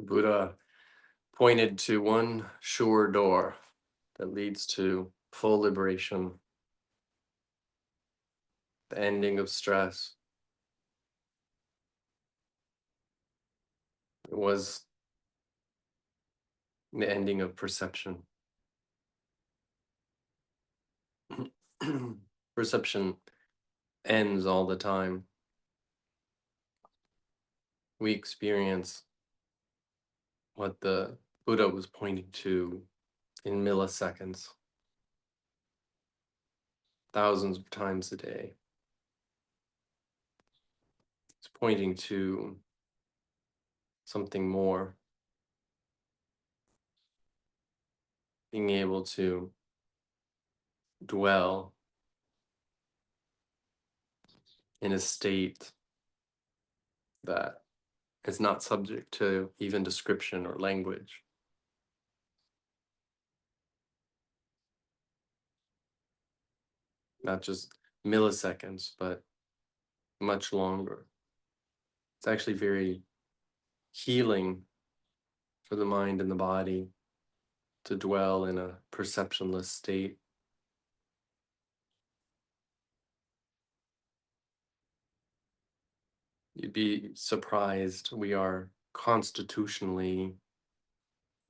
The Buddha pointed to one sure door that leads to full liberation, the ending of stress. It was the ending of perception. Perception ends all the time. We experience what the Buddha was pointing to in milliseconds, thousands of times a day. It's pointing to something more, being able to dwell in a state that is not subject to even description or language. Not just milliseconds, but much longer. It's actually very healing for the mind and the body to dwell in a perceptionless state. You'd be surprised. We are constitutionally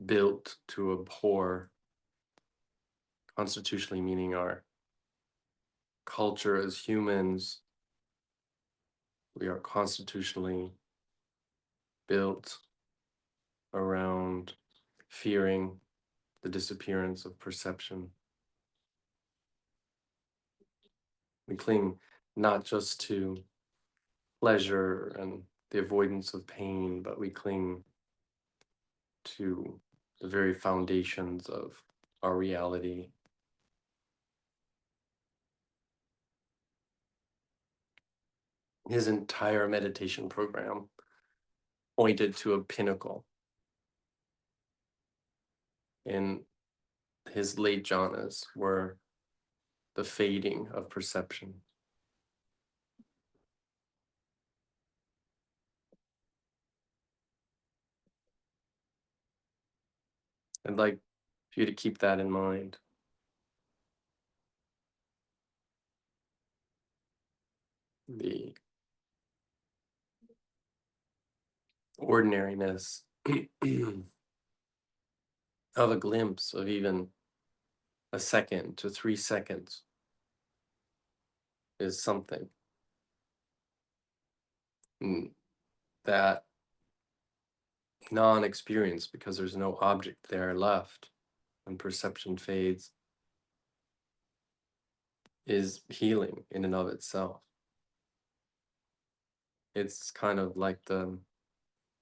built to abhor, constitutionally meaning our culture as humans. We are constitutionally built around fearing the disappearance of perception. We cling not just to pleasure and the avoidance of pain, but we cling to the very foundations of our reality. His entire meditation program pointed to a pinnacle in his late jhanas were the fading of perception. I'd like for you to keep that in mind. The ordinariness of a glimpse of even a second to 3 seconds is something. That non-experience, because there's no object there left when perception fades, is healing in and of itself. It's kind of like the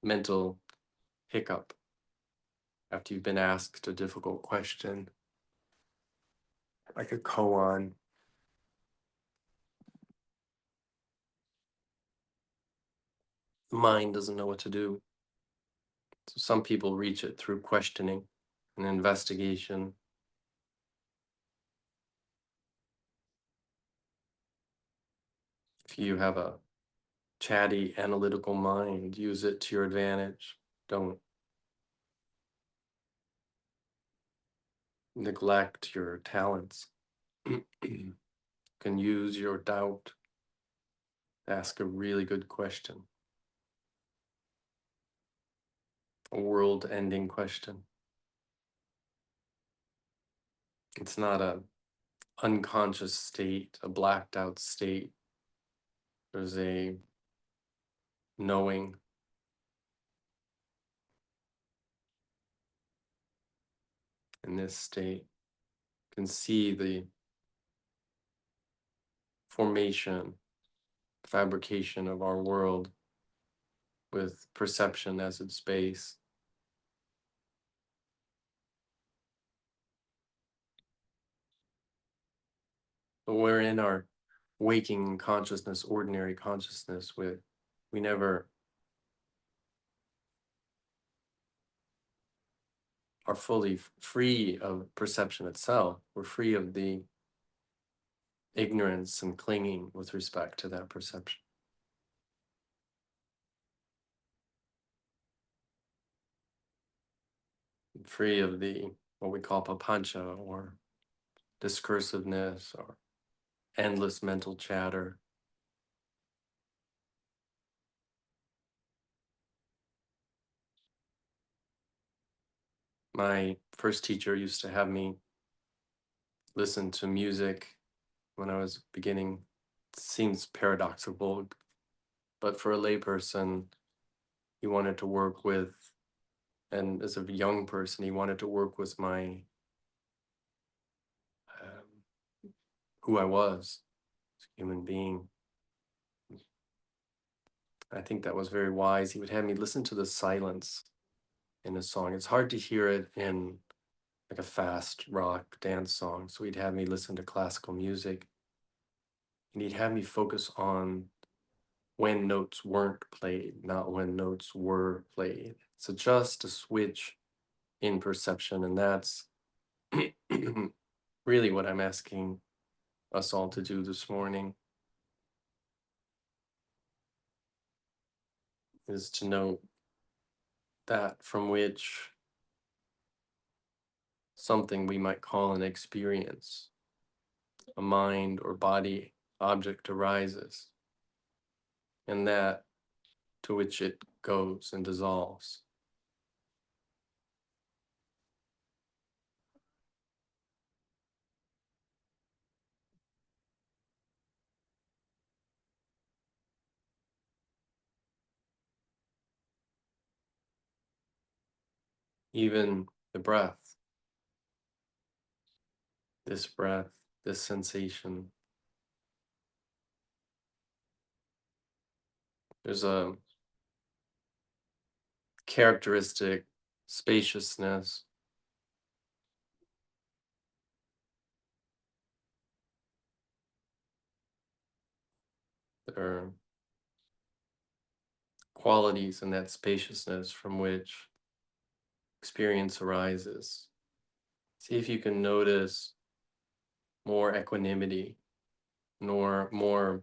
mental hiccup after you've been asked a difficult question, like a koan. The mind doesn't know what to do. So some people reach it through questioning and investigation. If you have a chatty, analytical mind, use it to your advantage. Don't neglect your talents. You can use your doubt to ask a really good question, a world-ending question. It's not a unconscious state, a blacked out state. There's a knowing. In this state, you can see the formation, fabrication of our world with perception as its base. But we're in our waking consciousness, ordinary consciousness, we never are fully free of perception itself. We're free of the ignorance and clinging with respect to that perception. free of the what we call papancha or discursiveness or endless mental chatter. My first teacher used to have me listen to music when I was beginning. Seems paradoxical, but for a layperson, he wanted to work with, and as a young person, he wanted to work with my who I was as a human being. I think that was very wise. He would have me listen to the silence in a song. It's hard to hear it in like a fast rock dance song. So he'd have me listen to classical music and he'd have me focus on when notes weren't played, not when notes were played. So just a switch in perception. And that's really what I'm asking us all to do this morning, is to note that from which something we might call an experience, a mind or body object arises, and that to which it goes and dissolves. Even the breath, this sensation, there's a characteristic spaciousness there are qualities in that spaciousness from which experience arises. See if you can notice more equanimity, nor more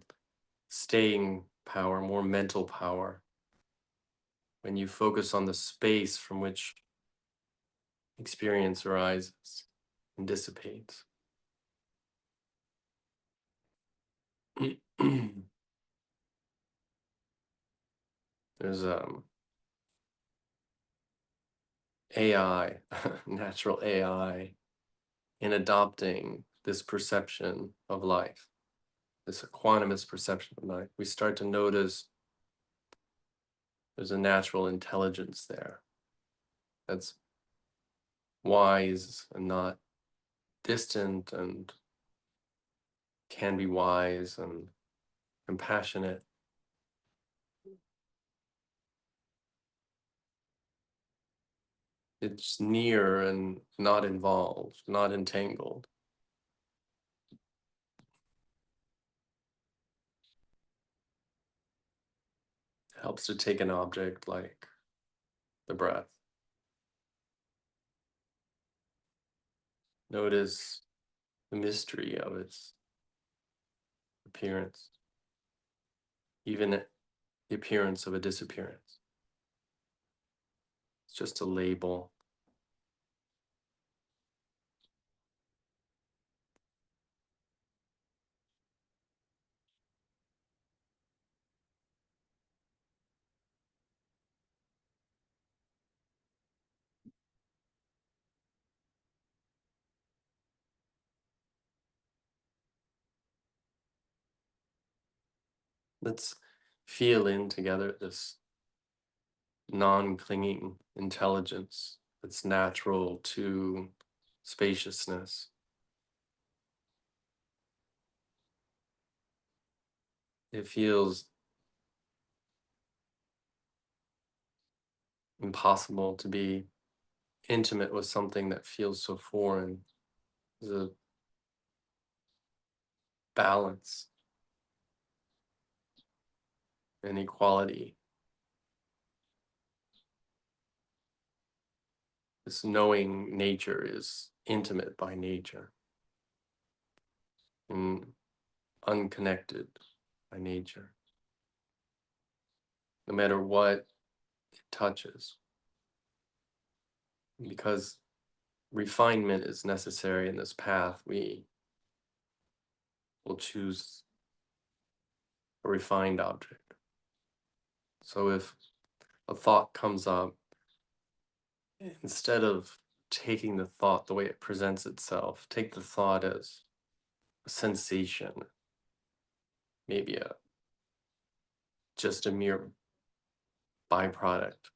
staying power, more mental power when you focus on the space from which experience arises and dissipates. There's AI, natural AI, in adopting this perception of life, this equanimous perception of life. We start to notice there's a natural intelligence there that's wise and not distant, and can be wise and compassionate. It's near and not involved, not entangled. It helps to take an object like the breath. Notice the mystery of its appearance, even the appearance of a disappearance. It's just a label. Let's feel in together this non-clinging intelligence that's natural to spaciousness. It feels impossible to be intimate with something that feels so foreign. There's a balance and equality. This knowing nature is intimate by nature and unconnected by nature. No matter what it touches, because refinement is necessary in this path. We will choose a refined object. So if a thought comes up, instead of taking the thought the way it presents itself, take the thought as a sensation, maybe just a mere byproduct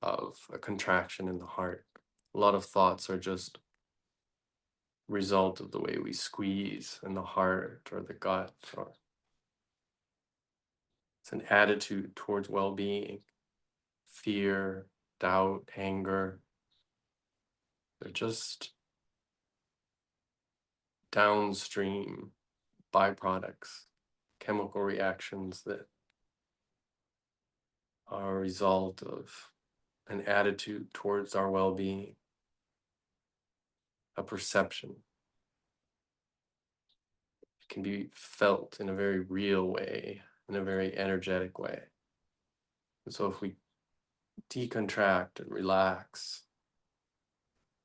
of a contraction in the heart. A lot of thoughts are just result of the way we squeeze in the heart or the gut, or it's an attitude towards well-being, fear, doubt, anger. They're just downstream byproducts, chemical reactions that are a result of an attitude towards our well-being, a perception. It can be felt in a very real way, in a very energetic way. And so if we decontract and relax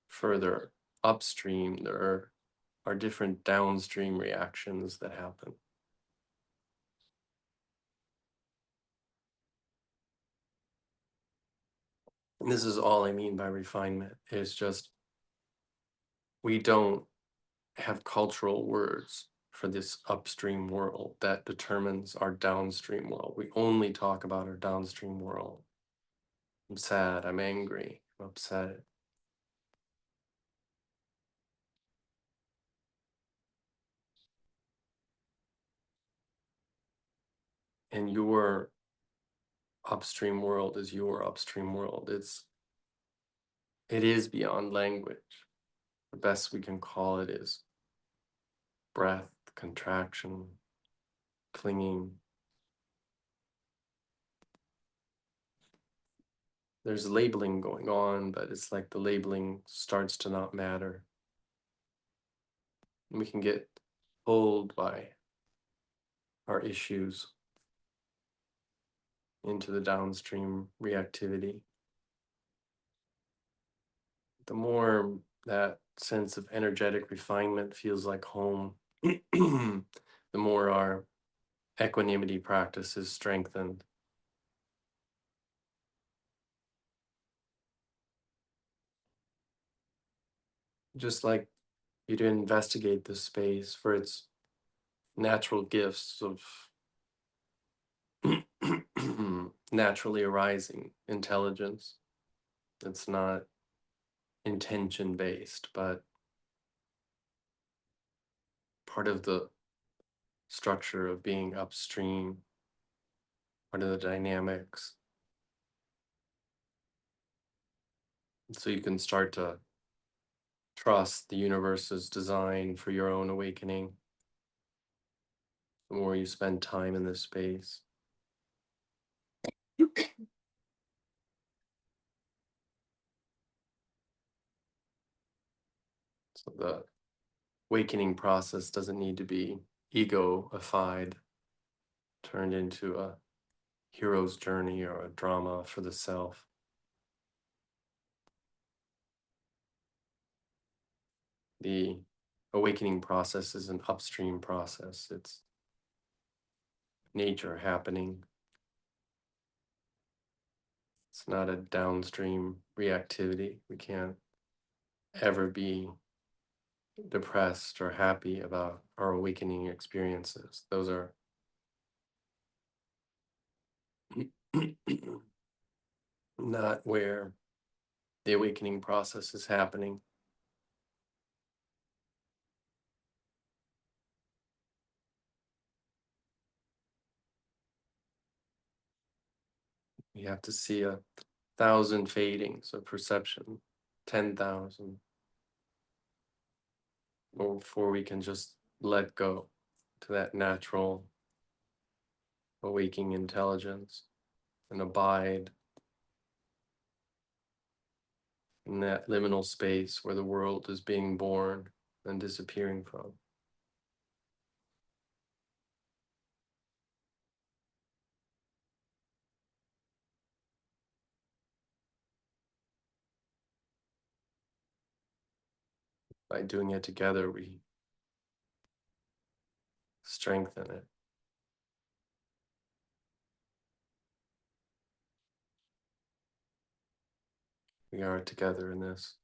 further upstream, there are different downstream reactions that happen. And this is all I mean by refinement, is just we don't have cultural words for this upstream world that determines our downstream world. We only talk about our downstream world. I'm sad, I'm angry, I'm upset. And your upstream world is your upstream world. It is beyond language. The best we can call it is breath, contraction, clinging. There's labeling going on, but it's like the labeling starts to not matter. And we can get pulled by our issues into the downstream reactivity. The more that sense of energetic refinement feels like home, the more our equanimity practice is strengthened. Just like you to investigate this space for its natural gifts of naturally arising intelligence. It's not intention based, but part of the structure of being upstream, part of the dynamics. So you can start to trust the universe's design for your own awakening the more you spend time in this space. So the awakening process doesn't need to be ego-ified, turned into a hero's journey or a drama for the self. The awakening process is an upstream process. It's nature happening. It's not a downstream reactivity. We can't ever be depressed or happy about our awakening experiences. Those are not where the awakening process is happening. You have to see 1,000 fadings of perception, 10,000, before we can just let go to that natural awakening intelligence and abide in that liminal space where the world is being born and disappearing from. By doing it together, we strengthen it. We are together in this.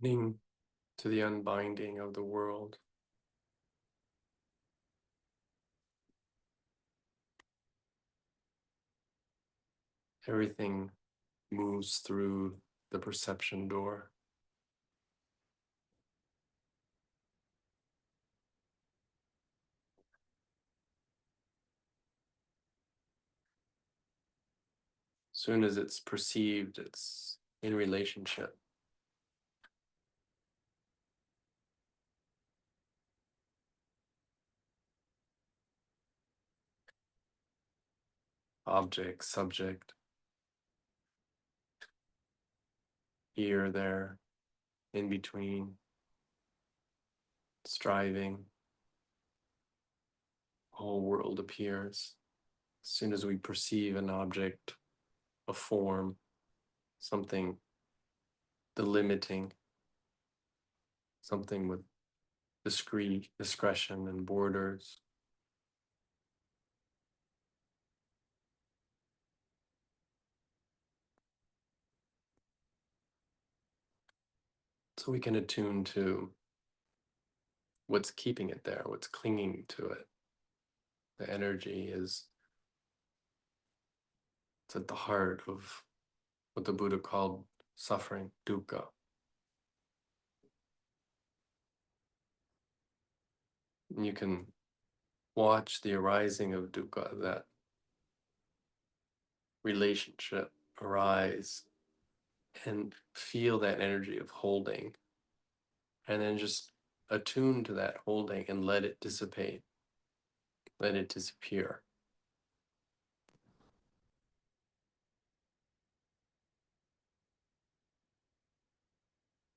Opening to the unbinding of the world. Everything moves through the perception door. Soon as it's perceived, it's in relationship. Object, subject. here, there, in between, striving. Whole world appears. As soon as we perceive an object, a form, something delimiting, something with discretion and borders, so we can attune to what's keeping it there, what's clinging to it. The energy is, it's at the heart of what the Buddha called suffering, dukkha. And you can watch the arising of dukkha, that relationship arise, and feel that energy of holding, and then just attune to that holding and let it dissipate, let it disappear.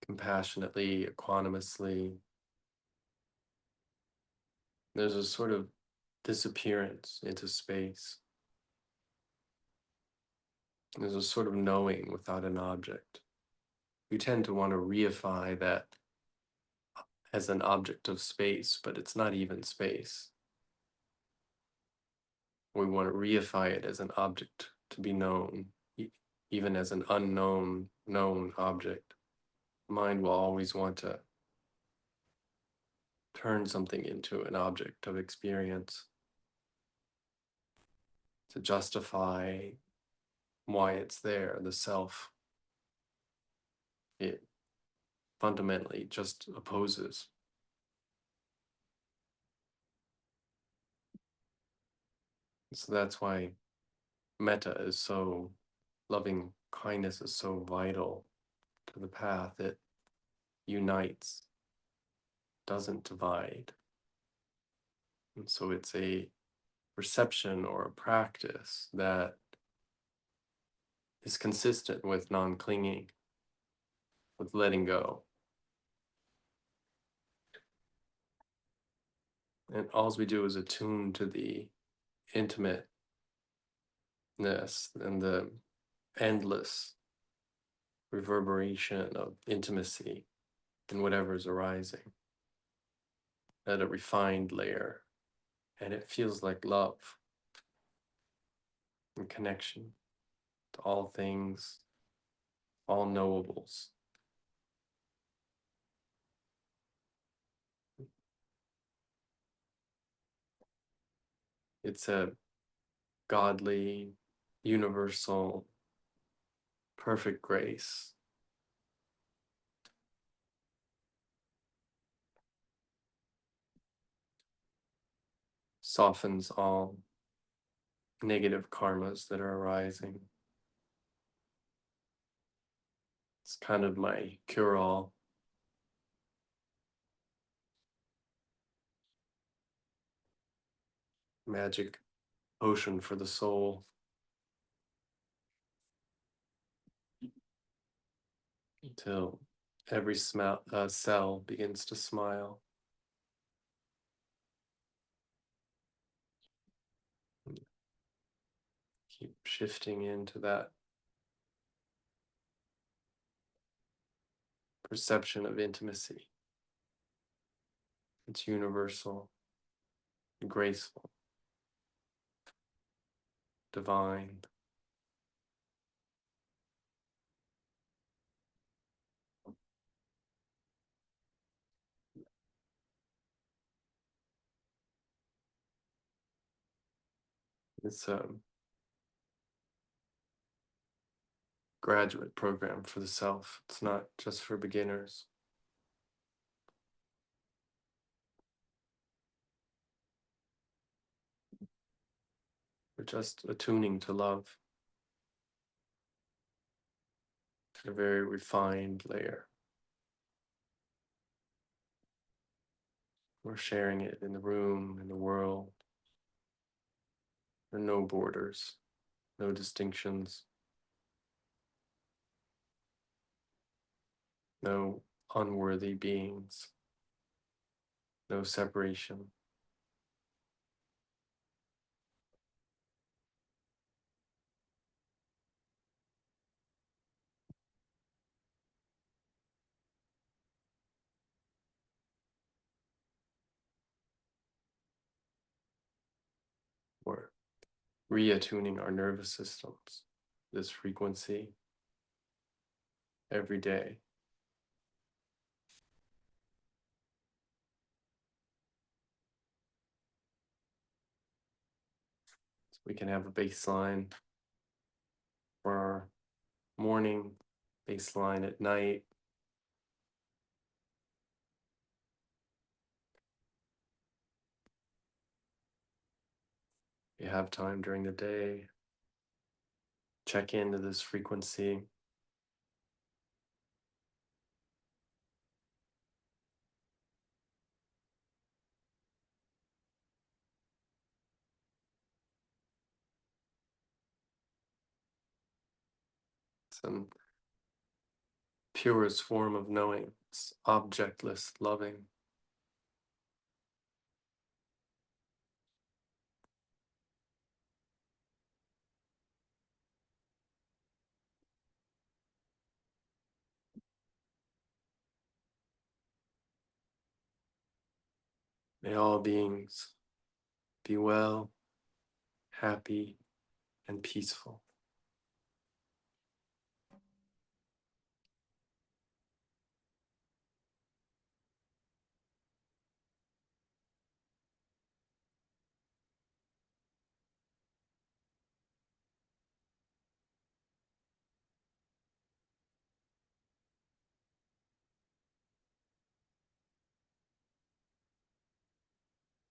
Compassionately, equanimously. There's a sort of disappearance into space. There's a sort of knowing without an object. We tend to want to reify that as an object of space, but it's not even space. We want to reify it as an object to be known, even as an unknown, known object. Mind will always want to turn something into an object of experience to justify why it's there, the self. It fundamentally just opposes. So that's why metta is so, loving kindness is so vital to the path. It unites, doesn't divide. And so it's a perception or a practice that is consistent with non-clinging, with letting go. And all we do is attune to the intimateness and the endless reverberation of intimacy in whatever's arising at a refined layer. And it feels like love and connection to all things, all knowables. It's a godly, universal, perfect grace. Softens all negative karmas that are arising. It's kind of my cure-all. Magic potion for the soul. Until every cell begins to smile. Keep shifting into that perception of intimacy. It's universal, graceful, divine. It's a graduate program for the self. It's not just for beginners. We're just attuning to love at a very refined layer. We're sharing it in the room, in the world. There are no borders, no distinctions. no unworthy beings, no separation. We're reattuning our nervous systems, this frequency every day. So we can have a baseline for our morning, baseline at night. You have time during the day, check into this frequency. Some purest form of knowing. It's objectless loving. May all beings be well, happy, and peaceful.